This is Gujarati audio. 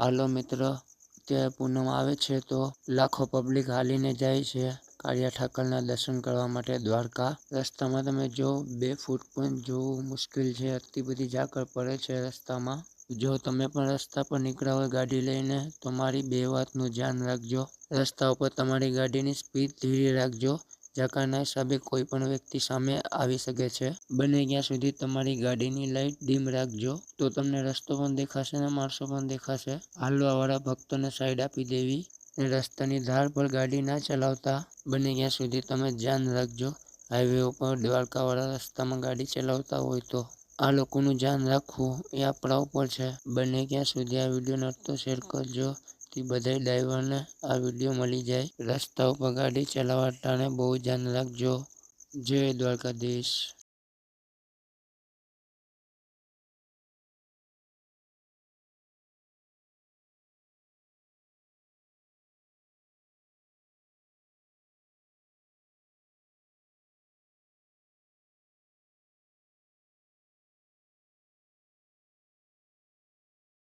હાલો મિત્રો, અત્યારે પૂનમ આવે છે તો લાખો પબ્લિક હાલીને જાય છે કાળિયા ઠાકરના દર્શન કરવા માટે દ્વારકા. રસ્તામાં તમે જો 2 ફૂટ પણ જોવું મુશ્કેલ છે, આટલી બધી ઝાકળ પડે છે રસ્તામાં. જો તમે પણ રસ્તા પર નીકળ્યા હોય ગાડી લઈને તો મારી 2 વાતનું ધ્યાન રાખજો. રસ્તા ઉપર તમારી ગાડીની સ્પીડ ધીરી રાખજો. ઝાકળના હિસાબે કોઈ પણ વ્યક્તિ સામે આવી શકે છે. બને ત્યાં સુધી તમારી ગાડીની લાઇટ ડીમ રાખજો, તો તમને રસ્તો પણ દેખાશે ને માણસો પણ દેખાશે. હાલવા વાળા ભક્તોને સાઈડ આપી દેવી ને રસ્તાની ધાર પર ગાડી ના ચલાવતા. બને ત્યાં સુધી તમે ધ્યાન રાખજો. હાઈવે ઉપર દ્વારકા વાળા રસ્તામાં ગાડી ચલાવતા હોય તો આ લોકોનું ધ્યાન રાખવું એ આપણા ઉપર છે. બને ત્યાં સુધી આ વિડીયોને અડધો શેર કરજો, થી બધા ડ્રાઈવરને આ વિડીયો મળી જાય. રસ્તા ઉપર ગાડી ચલાવવા ટાણે બહુ ધ્યાન રાખજો. જય દ્વારકાધીશ.